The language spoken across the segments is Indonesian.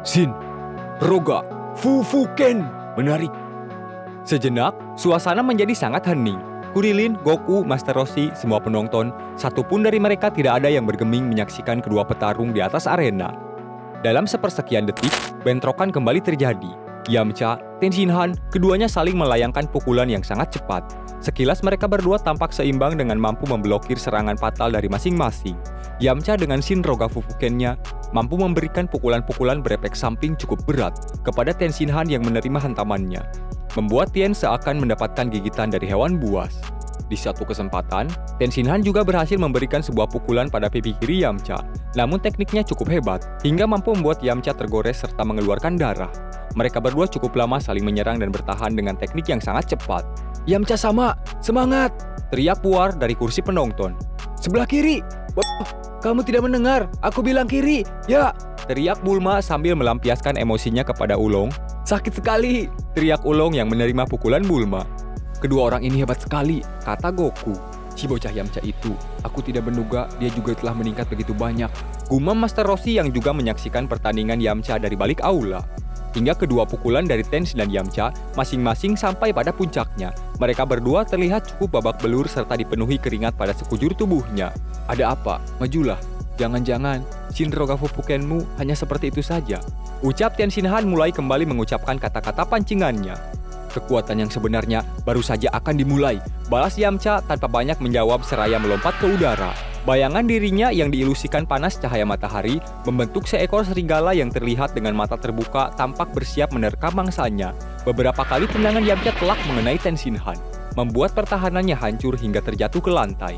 Shin, Roga, Fufuken. Menarik. Sejenak, suasana menjadi sangat hening. Kurilin, Goku, Master Roshi, semua penonton, satupun dari mereka tidak ada yang bergeming menyaksikan kedua petarung di atas arena. Dalam sepersekian detik, bentrokan kembali terjadi. Yamcha, Tenshinhan, keduanya saling melayangkan pukulan yang sangat cepat. Sekilas mereka berdua tampak seimbang dengan mampu memblokir serangan fatal dari masing-masing. Yamcha dengan Shin Roga Fufuken-nya mampu memberikan pukulan-pukulan berefek samping cukup berat kepada Tenshinhan yang menerima hantamannya, membuat Tien seakan mendapatkan gigitan dari hewan buas. Di satu kesempatan, Tenshinhan juga berhasil memberikan sebuah pukulan pada pipi kiri Yamcha. Namun tekniknya cukup hebat, hingga mampu membuat Yamcha tergores serta mengeluarkan darah. Mereka berdua cukup lama saling menyerang dan bertahan dengan teknik yang sangat cepat. "Yamcha sama, semangat!" teriak Puar dari kursi penonton. "Sebelah kiri! Kamu tidak mendengar, aku bilang kiri, ya!" teriak Bulma sambil melampiaskan emosinya kepada Ulong. "Sakit sekali!" teriak Ulong yang menerima pukulan Bulma. "Kedua orang ini hebat sekali," kata Goku. "Si bocah Yamcha itu, aku tidak menduga dia juga telah meningkat begitu banyak," gumam Master Roshi yang juga menyaksikan pertandingan Yamcha dari balik aula. Hingga kedua pukulan dari Tens dan Yamcha masing-masing sampai pada puncaknya. Mereka berdua terlihat cukup babak belur serta dipenuhi keringat pada sekujur tubuhnya. "Ada apa? Majulah. Jangan-jangan Shin Roga Fufuken-mu hanya seperti itu saja," ucap Tenshinhan mulai kembali mengucapkan kata-kata pancingannya. "Kekuatan yang sebenarnya baru saja akan dimulai," balas Yamcha tanpa banyak menjawab seraya melompat ke udara. Bayangan dirinya yang diilusikan panas cahaya matahari membentuk seekor serigala yang terlihat dengan mata terbuka tampak bersiap menerkam mangsanya. Beberapa kali tendangan Yamcha telak mengenai Tenshinhan, membuat pertahanannya hancur hingga terjatuh ke lantai.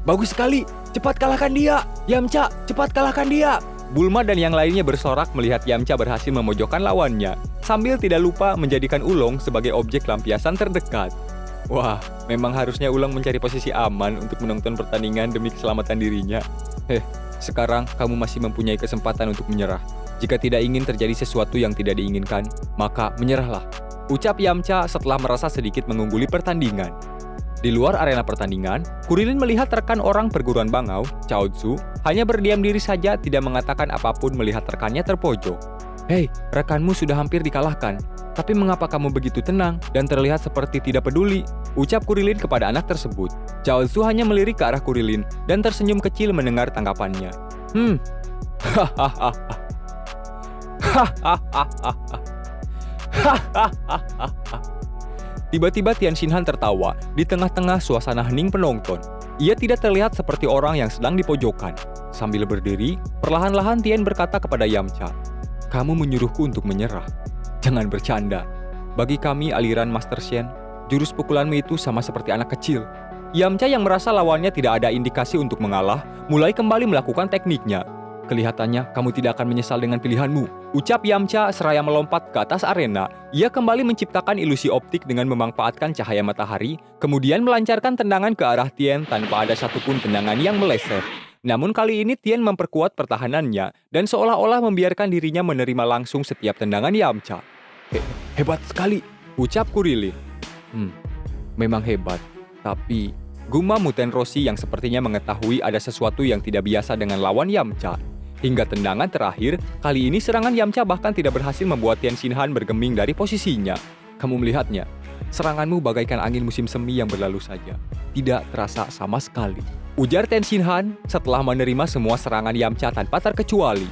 "Bagus sekali, cepat kalahkan dia! Yamcha, cepat kalahkan dia!" Bulma dan yang lainnya bersorak melihat Yamcha berhasil memojokkan lawannya, sambil tidak lupa menjadikan Ulong sebagai objek lampiasan terdekat. Wah, memang harusnya Ulong mencari posisi aman untuk menonton pertandingan demi keselamatan dirinya. Sekarang kamu masih mempunyai kesempatan untuk menyerah. Jika tidak ingin terjadi sesuatu yang tidak diinginkan, maka menyerahlah, ucap Yamcha setelah merasa sedikit mengungguli pertandingan. Di luar arena pertandingan, Kurilin melihat rekan orang perguruan Bangau, Chaozu, hanya berdiam diri saja tidak mengatakan apapun melihat rekannya terpojok. "Hei, rekanmu sudah hampir dikalahkan. Tapi mengapa kamu begitu tenang dan terlihat seperti tidak peduli?" ucap Kurilin kepada anak tersebut. Chaozu hanya melirik ke arah Kurilin dan tersenyum kecil mendengar tanggapannya. Hahaha. Tiba-tiba Tenshinhan tertawa di tengah-tengah suasana hening penonton. Ia tidak terlihat seperti orang yang sedang dipojokkan. Sambil berdiri, perlahan-lahan Tien berkata kepada Yamcha, "Kamu menyuruhku untuk menyerah. Jangan bercanda. Bagi kami aliran Master Shen, jurus pukulanmu itu sama seperti anak kecil." Yamcha yang merasa lawannya tidak ada indikasi untuk mengalah, mulai kembali melakukan tekniknya. "Kelihatannya kamu tidak akan menyesal dengan pilihanmu," ucap Yamcha seraya melompat ke atas arena. Ia kembali menciptakan ilusi optik dengan memanfaatkan cahaya matahari, kemudian melancarkan tendangan ke arah Tien tanpa ada satupun tendangan yang meleset. Namun kali ini Tien memperkuat pertahanannya dan seolah-olah membiarkan dirinya menerima langsung setiap tendangan Yamcha. Hebat sekali," ucap Kurilin. Memang hebat, tapi gumam Muten Roshi yang sepertinya mengetahui ada sesuatu yang tidak biasa dengan lawan Yamcha. Hingga tendangan terakhir, kali ini serangan Yamcha bahkan tidak berhasil membuat Tenshinhan bergeming dari posisinya. "Kamu melihatnya? Seranganmu bagaikan angin musim semi yang berlalu saja. Tidak terasa sama sekali," ujar Tenshinhan setelah menerima semua serangan Yamcha tanpa terkecuali.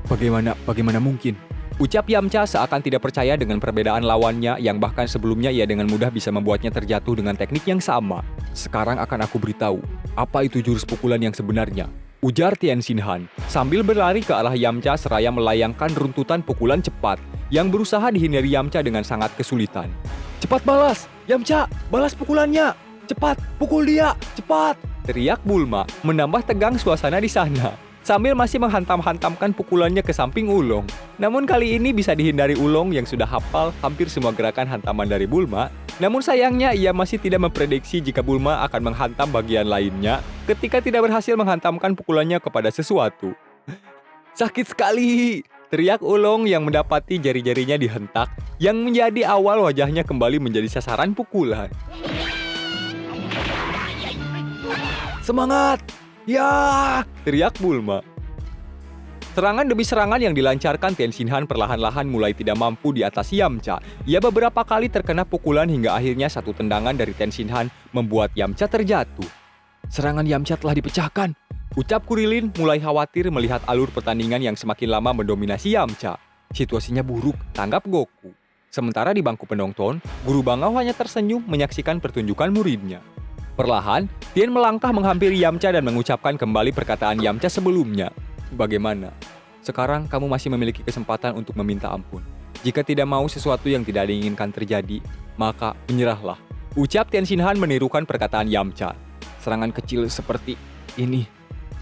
Bagaimana mungkin?" ucap Yamcha seakan tidak percaya dengan perbedaan lawannya yang bahkan sebelumnya ia dengan mudah bisa membuatnya terjatuh dengan teknik yang sama. "Sekarang akan aku beritahu, apa itu jurus pukulan yang sebenarnya," ujar Tenshinhan sambil berlari ke arah Yamcha seraya melayangkan runtutan pukulan cepat yang berusaha dihindari Yamcha dengan sangat kesulitan. "Cepat balas! Yamcha, balas pukulannya! Cepat, pukul dia! Cepat!" teriak Bulma, menambah tegang suasana di sana. Sambil masih menghantam-hantamkan pukulannya ke samping Ulong. Namun kali ini bisa dihindari Ulong yang sudah hafal hampir semua gerakan hantaman dari Bulma. Namun sayangnya ia masih tidak memprediksi jika Bulma akan menghantam bagian lainnya ketika tidak berhasil menghantamkan pukulannya kepada sesuatu. "Sakit sekali!" teriak Ulong yang mendapati jari-jarinya dihentak, yang menjadi awal wajahnya kembali menjadi sasaran pukulan. "Semangat! Ya!" teriak Bulma. Serangan demi serangan yang dilancarkan Tien Xinhan perlahan-lahan mulai tidak mampu diatasi Yamcha. Ia beberapa kali terkena pukulan hingga akhirnya satu tendangan dari Tien Xinhan membuat Yamcha terjatuh. Serangan Yamcha telah dipecahkan. Ucap Kurilin mulai khawatir melihat alur pertandingan yang semakin lama mendominasi Yamcha. Situasinya buruk, tanggap Goku. Sementara di bangku penonton, Guru Bangau hanya tersenyum menyaksikan pertunjukan muridnya. Perlahan, Tien melangkah menghampiri Yamcha dan mengucapkan kembali perkataan Yamcha sebelumnya. Bagaimana? Sekarang kamu masih memiliki kesempatan untuk meminta ampun. Jika tidak mau sesuatu yang tidak diinginkan terjadi, maka menyerahlah. Ucap Tien Xinhan menirukan perkataan Yamcha. Serangan kecil seperti ini,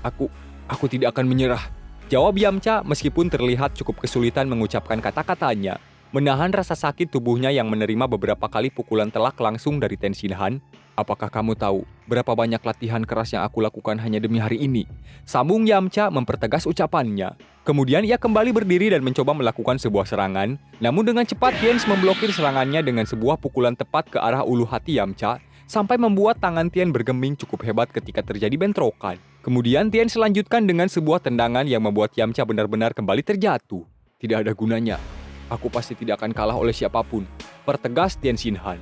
aku tidak akan menyerah. Jawab Yamcha meskipun terlihat cukup kesulitan mengucapkan kata-katanya. Menahan rasa sakit tubuhnya yang menerima beberapa kali pukulan telak langsung dari Tien Xinhan. Apakah kamu tahu berapa banyak latihan keras yang aku lakukan hanya demi hari ini? Sambung Yamcha mempertegas ucapannya. Kemudian ia kembali berdiri dan mencoba melakukan sebuah serangan. Namun dengan cepat Tien memblokir serangannya dengan sebuah pukulan tepat ke arah ulu hati Yamcha, sampai membuat tangan Tien bergeming cukup hebat ketika terjadi bentrokan. Kemudian Tien selanjutkan dengan sebuah tendangan yang membuat Yamcha benar-benar kembali terjatuh. Tidak ada gunanya. Aku pasti tidak akan kalah oleh siapapun. Pertegas Tien Xinhan.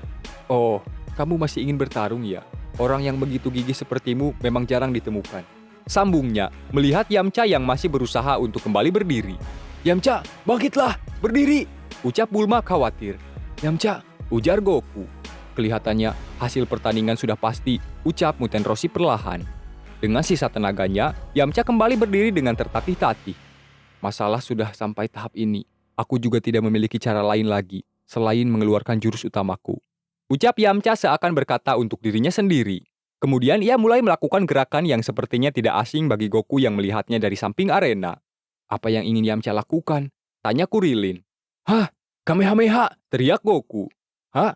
Oh, kamu masih ingin bertarung ya? Orang yang begitu gigih sepertimu memang jarang ditemukan. Sambungnya, melihat Yamcha yang masih berusaha untuk kembali berdiri. Yamcha, bangkitlah, berdiri! Ucap Bulma khawatir. Yamcha, ujar Goku. Kelihatannya hasil pertandingan sudah pasti, ucap Muten Roshi perlahan. Dengan sisa tenaganya, Yamcha kembali berdiri dengan tertatih-tatih. Masalah sudah sampai tahap ini. Aku juga tidak memiliki cara lain lagi, selain mengeluarkan jurus utamaku. Ucap Yamcha seakan berkata untuk dirinya sendiri. Kemudian ia mulai melakukan gerakan yang sepertinya tidak asing bagi Goku yang melihatnya dari samping arena. Apa yang ingin Yamcha lakukan? Tanya Kurilin. Hah? Kamehameha! Teriak Goku. Hah?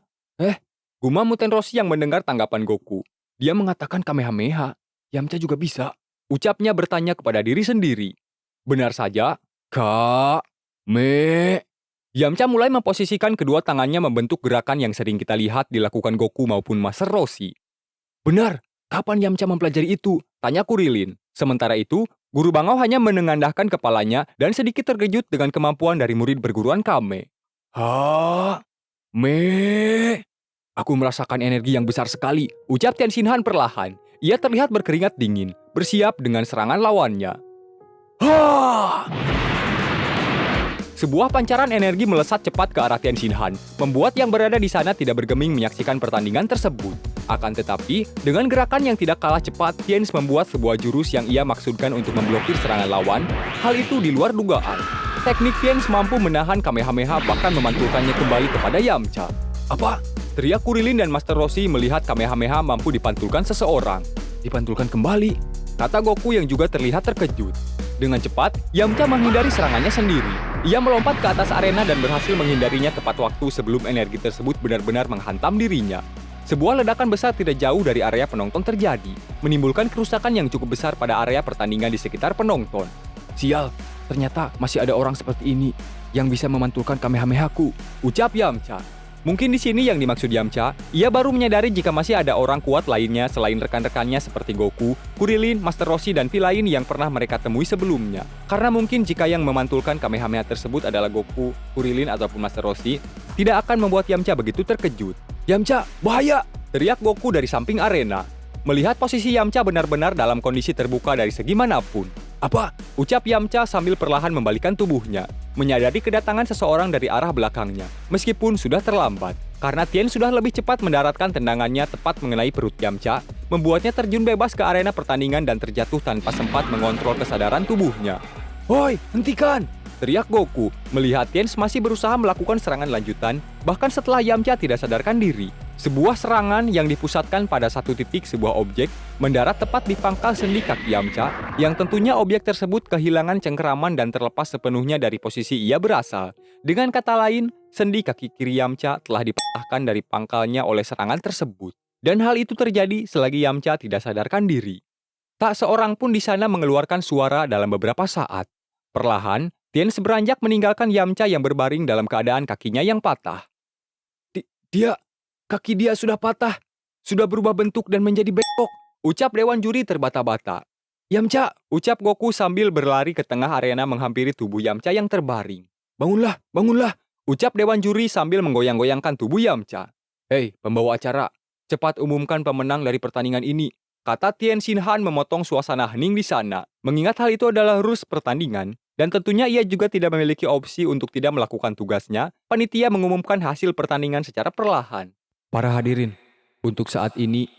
Gumam Muten Roshi yang mendengar tanggapan Goku. Dia mengatakan Kamehameha. Yamcha juga bisa. Ucapnya bertanya kepada diri sendiri. Benar saja. Yamcha mulai memposisikan kedua tangannya membentuk gerakan yang sering kita lihat dilakukan Goku maupun Master Roshi. Benar, kapan Yamcha mempelajari itu? Tanya Kurilin. Sementara itu, Guru Bangau hanya menengadahkan kepalanya dan sedikit terkejut dengan kemampuan dari murid perguruan Kame. Aku merasakan energi yang besar sekali, ucap Tien Xinhan perlahan. Ia terlihat berkeringat dingin, bersiap dengan serangan lawannya. Sebuah pancaran energi melesat cepat ke arah Tien Xinhan, membuat yang berada di sana tidak bergeming menyaksikan pertandingan tersebut. Akan tetapi, dengan gerakan yang tidak kalah cepat, Tien membuat sebuah jurus yang ia maksudkan untuk memblokir serangan lawan. Hal itu di luar dugaan. Teknik Tien mampu menahan Kamehameha bahkan memantulkannya kembali kepada Yamcha. Apa? Teriak Kurilin dan Master Roshi melihat Kamehameha mampu dipantulkan seseorang. Dipantulkan kembali? Kata Goku yang juga terlihat terkejut. Dengan cepat, Yamcha menghindari serangannya sendiri. Ia melompat ke atas arena dan berhasil menghindarinya tepat waktu sebelum energi tersebut benar-benar menghantam dirinya. Sebuah ledakan besar tidak jauh dari area penonton terjadi, menimbulkan kerusakan yang cukup besar pada area pertandingan di sekitar penonton. Sial, ternyata masih ada orang seperti ini yang bisa memantulkan Kamehameha-ku, ucap Yamcha. Mungkin di sini yang dimaksud Yamcha, ia baru menyadari jika masih ada orang kuat lainnya selain rekan-rekannya seperti Goku, Kurilin, Master Roshi, dan V lain yang pernah mereka temui sebelumnya. Karena mungkin jika yang memantulkan Kamehameha tersebut adalah Goku, Kurilin, ataupun Master Roshi, tidak akan membuat Yamcha begitu terkejut. Yamcha, bahaya! Teriak Goku dari samping arena. Melihat posisi Yamcha benar-benar dalam kondisi terbuka dari segi manapun. Apa? Ucap Yamcha sambil perlahan membalikkan tubuhnya, menyadari kedatangan seseorang dari arah belakangnya, meskipun sudah terlambat. Karena Tien sudah lebih cepat mendaratkan tendangannya tepat mengenai perut Yamcha, membuatnya terjun bebas ke arena pertandingan dan terjatuh tanpa sempat mengontrol kesadaran tubuhnya. Hoi, hentikan! Teriak Goku, melihat Tien masih berusaha melakukan serangan lanjutan, bahkan setelah Yamcha tidak sadarkan diri. Sebuah serangan yang dipusatkan pada satu titik sebuah objek mendarat tepat di pangkal sendi kaki Yamcha, yang tentunya objek tersebut kehilangan cengkeraman dan terlepas sepenuhnya dari posisi ia berasal. Dengan kata lain, sendi kaki kiri Yamcha telah dipatahkan dari pangkalnya oleh serangan tersebut. Dan hal itu terjadi selagi Yamcha tidak sadarkan diri. Tak seorang pun di sana mengeluarkan suara dalam beberapa saat. Perlahan, Tien beranjak meninggalkan Yamcha yang berbaring dalam keadaan kakinya yang patah. Kaki dia sudah patah, sudah berubah bentuk dan menjadi bengkok, ucap Dewan Juri terbata-bata. Yamcha, ucap Goku sambil berlari ke tengah arena menghampiri tubuh Yamcha yang terbaring. Bangunlah, bangunlah, ucap Dewan Juri sambil menggoyang-goyangkan tubuh Yamcha. Hei, pembawa acara, cepat umumkan pemenang dari pertandingan ini, kata Tien Shinhan memotong suasana hening di sana. Mengingat hal itu adalah rules pertandingan, dan tentunya ia juga tidak memiliki opsi untuk tidak melakukan tugasnya, panitia mengumumkan hasil pertandingan secara perlahan. Para hadirin, untuk saat ini,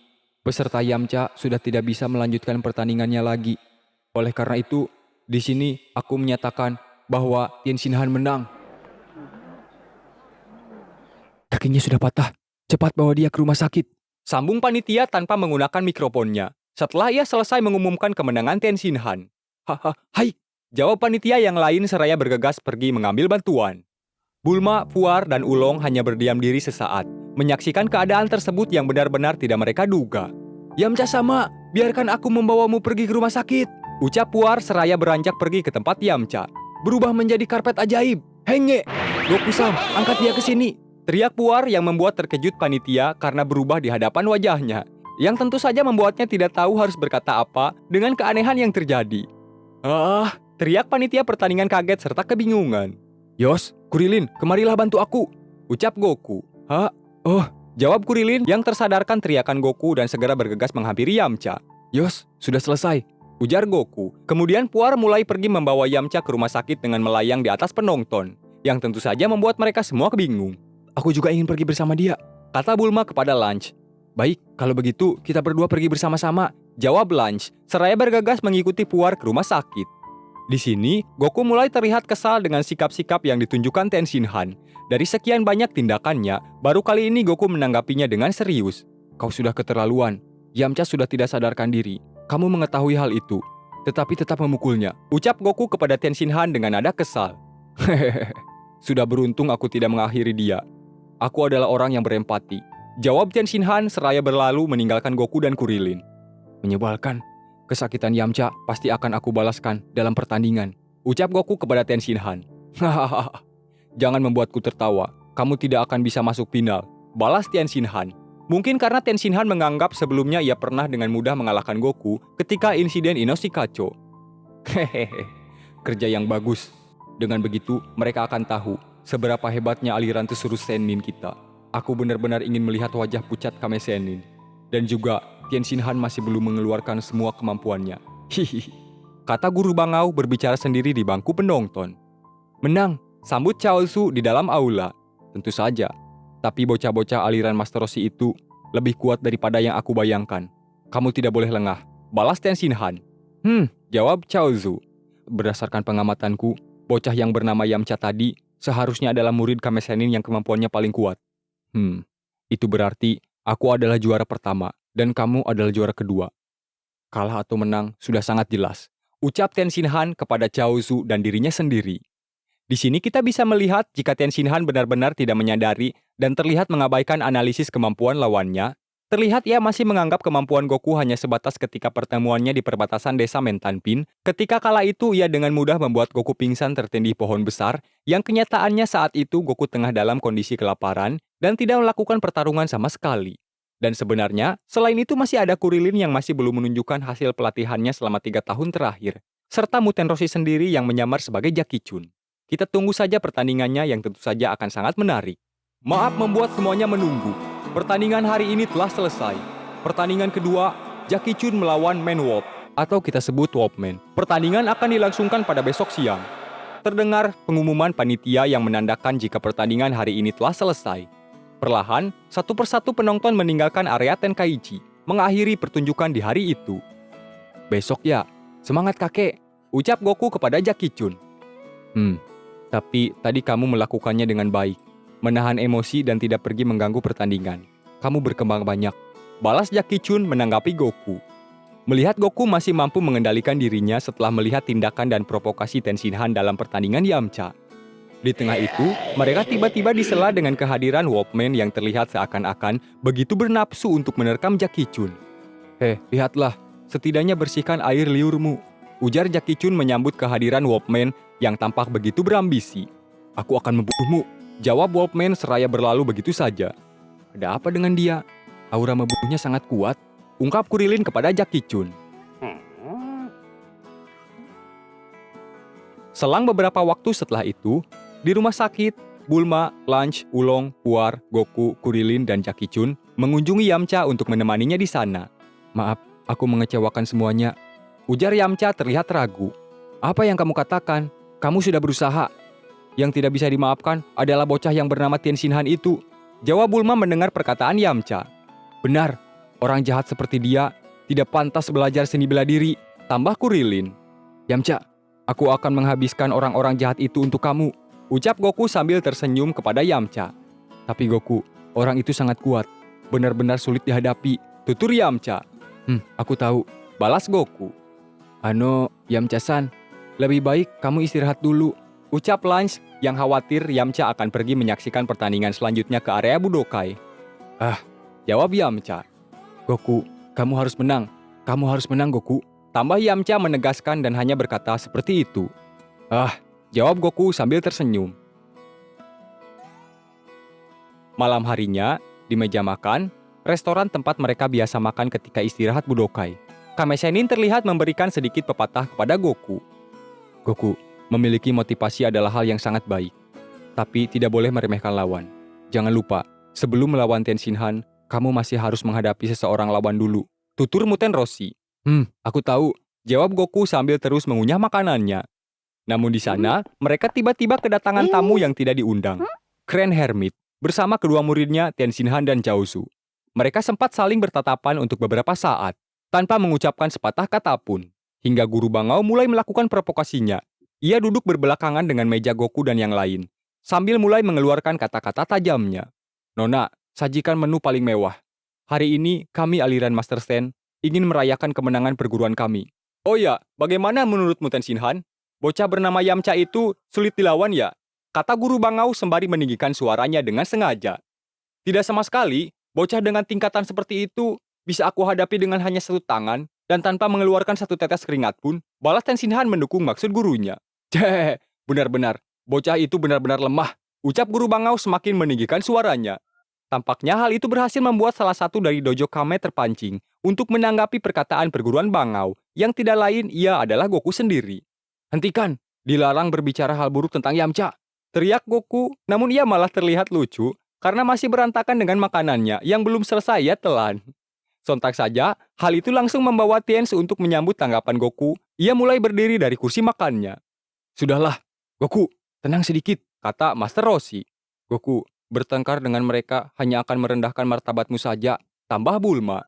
peserta Yamcha sudah tidak bisa melanjutkan pertandingannya lagi. Oleh karena itu, di sini aku menyatakan bahwa Tien Shinhan menang. Kakinya sudah patah. Cepat bawa dia ke rumah sakit, sambung panitia tanpa menggunakan mikrofonnya. Setelah ia selesai mengumumkan kemenangan Tien Shinhan. Haha, hai, jawab panitia yang lain seraya bergegas pergi mengambil bantuan. Bulma, Puar, dan Ulong hanya berdiam diri sesaat, menyaksikan keadaan tersebut yang benar-benar tidak mereka duga. Yamcha sama, biarkan aku membawamu pergi ke rumah sakit, ucap Puar seraya beranjak pergi ke tempat Yamcha. Berubah menjadi karpet ajaib, henge, Goku-san, angkat dia ke sini, teriak Puar yang membuat terkejut panitia karena berubah di hadapan wajahnya, yang tentu saja membuatnya tidak tahu harus berkata apa dengan keanehan yang terjadi. Teriak panitia pertandingan kaget serta kebingungan. Yos, Kurilin, kemarilah bantu aku, ucap Goku. Oh, jawab Kurilin yang tersadarkan teriakan Goku dan segera bergegas menghampiri Yamcha. Yos, sudah selesai, ujar Goku. Kemudian Puar mulai pergi membawa Yamcha ke rumah sakit dengan melayang di atas penonton, yang tentu saja membuat mereka semua kebingung. Aku juga ingin pergi bersama dia, kata Bulma kepada Lunch. Baik, kalau begitu kita berdua pergi bersama-sama, jawab Lunch, seraya bergegas mengikuti Puar ke rumah sakit. Di sini, Goku mulai terlihat kesal dengan sikap-sikap yang ditunjukkan Tien Shinhan. Dari sekian banyak tindakannya, baru kali ini Goku menanggapinya dengan serius. Kau sudah keterlaluan, Yamcha sudah tidak sadarkan diri. Kamu mengetahui hal itu, tetapi tetap memukulnya, ucap Goku kepada Tien Shinhan dengan nada kesal. Hehehe, sudah beruntung aku tidak mengakhiri dia. Aku adalah orang yang berempati, jawab Tien Shinhan seraya berlalu meninggalkan Goku dan Kurilin. Menyebalkan, kesakitan Yamcha pasti akan aku balaskan dalam pertandingan, ucap Goku kepada Tien Shinhan. Hahaha, jangan membuatku tertawa, kamu tidak akan bisa masuk final, balas Tien Shinhan. Mungkin karena Tien Shinhan menganggap sebelumnya ia pernah dengan mudah mengalahkan Goku ketika insiden Inoshikacho. Hehehe, kerja yang bagus. Dengan begitu, mereka akan tahu seberapa hebatnya aliran Tsurusen Sennin kita. Aku benar-benar ingin melihat wajah pucat Kame Sennin. Dan juga, Tien Shinhan masih belum mengeluarkan semua kemampuannya. Hihihi, kata guru bangau berbicara sendiri di bangku penonton. Menang, sambut Chaozu di dalam aula. Tentu saja, tapi bocah-bocah aliran Master Roshi itu lebih kuat daripada yang aku bayangkan. Kamu tidak boleh lengah, balas Tien Shinhan. Jawab Chaozu. Berdasarkan pengamatanku, bocah yang bernama Yamcha tadi seharusnya adalah murid Kame Sennin yang kemampuannya paling kuat. Itu berarti aku adalah juara pertama dan kamu adalah juara kedua. Kalah atau menang sudah sangat jelas, ucap Tien Shinhan kepada Chaozu dan dirinya sendiri. Di sini kita bisa melihat jika Tien Shinhan benar-benar tidak menyadari dan terlihat mengabaikan analisis kemampuan lawannya. Terlihat ia masih menganggap kemampuan Goku hanya sebatas ketika pertemuannya di perbatasan desa Mentanpin. Ketika kala itu ia dengan mudah membuat Goku pingsan tertindih pohon besar, yang kenyataannya saat itu Goku tengah dalam kondisi kelaparan dan tidak melakukan pertarungan sama sekali. Dan sebenarnya, selain itu masih ada Kurilin yang masih belum menunjukkan hasil pelatihannya selama 3 tahun terakhir, serta Muten Roshi sendiri yang menyamar sebagai Jackie Chun. Kita tunggu saja pertandingannya yang tentu saja akan sangat menarik. Maaf membuat semuanya menunggu. Pertandingan hari ini telah selesai. Pertandingan kedua, Jackie Chun melawan Manwolf, atau kita sebut Wolfman. Pertandingan akan dilangsungkan pada besok siang. Terdengar pengumuman panitia yang menandakan jika pertandingan hari ini telah selesai. Perlahan, satu persatu penonton meninggalkan area Tenkaichi, mengakhiri pertunjukan di hari itu. Besok ya, semangat kakek, ucap Goku kepada Jackie Chun. Tapi tadi kamu melakukannya dengan baik, menahan emosi dan tidak pergi mengganggu pertandingan. Kamu berkembang banyak, balas Jackie Chun menanggapi Goku. Melihat Goku masih mampu mengendalikan dirinya setelah melihat tindakan dan provokasi Tien Shinhan dalam pertandingan Yamcha. Di tengah itu, mereka tiba-tiba disela dengan kehadiran Wolfman yang terlihat seakan-akan begitu bernafsu untuk menerkam Jackie Chun. Lihatlah, setidaknya bersihkan air liurmu, ujar Jackie Chun menyambut kehadiran Wolfman yang tampak begitu berambisi. Aku akan membunuhmu, jawab Wolfman seraya berlalu begitu saja. Ada apa dengan dia? Aura membunuhnya sangat kuat, ungkap Kurilin kepada Jackie Chun. Selang beberapa waktu setelah itu, di rumah sakit, Bulma, Lunch, Ulong, Puar, Goku, Kurilin, dan Jackie Chun mengunjungi Yamcha untuk menemaninya di sana. "Maaf, aku mengecewakan semuanya," ujar Yamcha terlihat ragu. "Apa yang kamu katakan? Kamu sudah berusaha." "Yang tidak bisa dimaafkan adalah bocah yang bernama Tenshinhan itu," jawab Bulma mendengar perkataan Yamcha. "Benar, orang jahat seperti dia tidak pantas belajar seni bela diri," tambah Kurilin. "Yamcha, aku akan menghabiskan orang-orang jahat itu untuk kamu," ucap Goku sambil tersenyum kepada Yamcha. "Tapi Goku, orang itu sangat kuat, benar-benar sulit dihadapi," tutur Yamcha. Aku tahu," balas Goku. Yamcha-san, lebih baik kamu istirahat dulu," ucap Lunch yang khawatir Yamcha akan pergi menyaksikan pertandingan selanjutnya ke area Budokai. Jawab Yamcha. "Goku, kamu harus menang. Kamu harus menang, Goku," tambah Yamcha menegaskan dan hanya berkata seperti itu. Jawab Goku sambil tersenyum. Malam harinya, di meja makan, restoran tempat mereka biasa makan ketika istirahat Budokai, Kame Sennin terlihat memberikan sedikit pepatah kepada Goku. "Goku, memiliki motivasi adalah hal yang sangat baik. Tapi tidak boleh meremehkan lawan. Jangan lupa, sebelum melawan Tenshinhan, kamu masih harus menghadapi seseorang lawan dulu," tutur Muten Roshi. Aku tahu," jawab Goku sambil terus mengunyah makanannya. Namun di sana, mereka tiba-tiba kedatangan tamu yang tidak diundang. Grand Hermit, bersama kedua muridnya Tenshinhan dan Chaozu. Mereka sempat saling bertatapan untuk beberapa saat, tanpa mengucapkan sepatah kata pun. Hingga guru Bangau mulai melakukan provokasinya. Ia duduk berbelakangan dengan meja Goku dan yang lain, sambil mulai mengeluarkan kata-kata tajamnya. "Nona, sajikan menu paling mewah. Hari ini kami aliran Master Stand ingin merayakan kemenangan perguruan kami." "Oh ya, bagaimana menurutmu Tenshinhan? Bocah bernama Yamcha itu sulit dilawan ya?" kata guru Bangau sembari meninggikan suaranya dengan sengaja. "Tidak sama sekali, bocah dengan tingkatan seperti itu bisa aku hadapi dengan hanya satu tangan dan tanpa mengeluarkan satu tetes keringat pun," balas Tenshinhan mendukung maksud gurunya. Benar-benar, bocah itu benar-benar lemah," ucap guru Bangau semakin meninggikan suaranya. Tampaknya hal itu berhasil membuat salah satu dari dojo Kame terpancing untuk menanggapi perkataan perguruan Bangau, yang tidak lain ia adalah Goku sendiri. "Hentikan, dilarang berbicara hal buruk tentang Yamcha," teriak Goku, namun ia malah terlihat lucu karena masih berantakan dengan makanannya yang belum selesai ia telan. Sontak saja, hal itu langsung membawa Tiens untuk menyambut tanggapan Goku. Ia mulai berdiri dari kursi makannya. "Sudahlah, Goku, tenang sedikit," kata Master Roshi. "Goku, bertengkar dengan mereka hanya akan merendahkan martabatmu saja," tambah Bulma.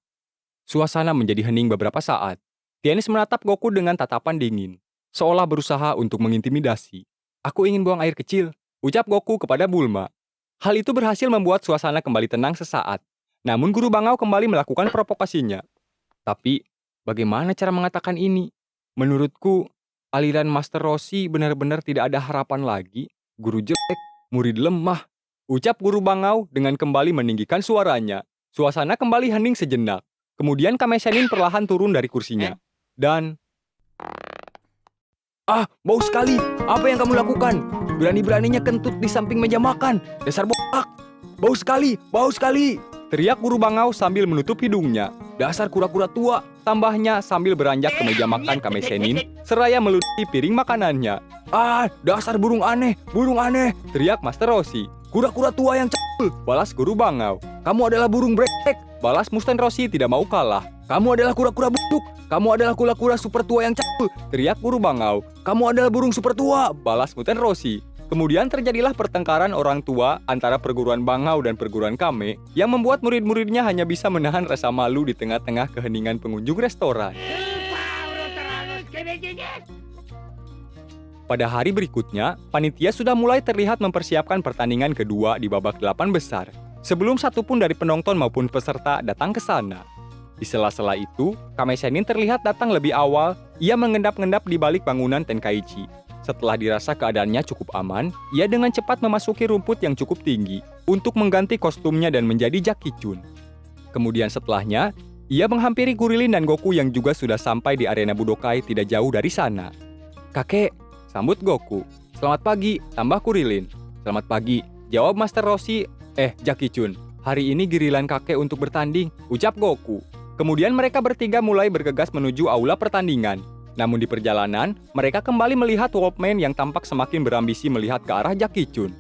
Suasana menjadi hening beberapa saat. Tiens menatap Goku dengan tatapan dingin, seolah berusaha untuk mengintimidasi. "Aku ingin buang air kecil," ucap Goku kepada Bulma. Hal itu berhasil membuat suasana kembali tenang sesaat. Namun guru Bangau kembali melakukan provokasinya. "Tapi, bagaimana cara mengatakan ini? Menurutku, aliran Master Roshi benar-benar tidak ada harapan lagi. Guru jelek, murid lemah," ucap guru Bangau dengan kembali meninggikan suaranya. Suasana kembali hening sejenak. Kemudian Kame Sennin perlahan turun dari kursinya. Dan... "Bau sekali! Apa yang kamu lakukan? Berani-beraninya kentut di samping meja makan! Dasar botak! Bau sekali! Bau sekali!" teriak guru Bangau sambil menutup hidungnya. "Dasar kura-kura tua!" tambahnya sambil beranjak ke meja makan Kame Sennin, seraya meludahi piring makanannya. Dasar burung aneh! Burung aneh!" teriak Master Roshi. "Kura-kura tua yang c***l!" balas guru Bangau. "Kamu adalah burung brengsek!" balas Muten Roshi tidak mau kalah. "Kamu adalah kura-kura busuk! Kamu adalah kura-kura super tua yang c***l!" teriak guru Bangau. "Kamu adalah burung super tua!" balas Muten Roshi. Kemudian terjadilah pertengkaran orang tua antara perguruan Bangau dan perguruan Kame yang membuat murid-muridnya hanya bisa menahan rasa malu di tengah-tengah keheningan pengunjung restoran. Pada hari berikutnya, panitia sudah mulai terlihat mempersiapkan pertandingan kedua di babak 8 besar, sebelum satupun dari penonton maupun peserta datang ke sana. Di sela-sela itu, Kame Sennin terlihat datang lebih awal. Ia mengendap-endap di balik bangunan Tenkaichi. Setelah dirasa keadaannya cukup aman, ia dengan cepat memasuki rumput yang cukup tinggi untuk mengganti kostumnya dan menjadi Jackie Chun. Kemudian setelahnya, ia menghampiri Kurilin dan Goku yang juga sudah sampai di arena Budokai tidak jauh dari sana. "Kakek," sambut Goku. "Selamat pagi," tambah Kurilin. "Selamat pagi," jawab Master Roshi. Jackie Chun, hari ini giliran kakek untuk bertanding," ucap Goku. Kemudian mereka bertiga mulai bergegas menuju aula pertandingan. Namun di perjalanan, mereka kembali melihat Wolfman yang tampak semakin berambisi melihat ke arah Jackie Chun.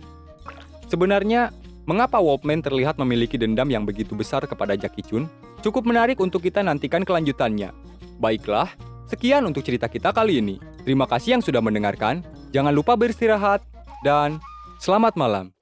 Sebenarnya, mengapa Wolfman terlihat memiliki dendam yang begitu besar kepada Jackie Chun? Cukup menarik untuk kita nantikan kelanjutannya. Baiklah, sekian untuk cerita kita kali ini. Terima kasih yang sudah mendengarkan. Jangan lupa beristirahat, dan selamat malam.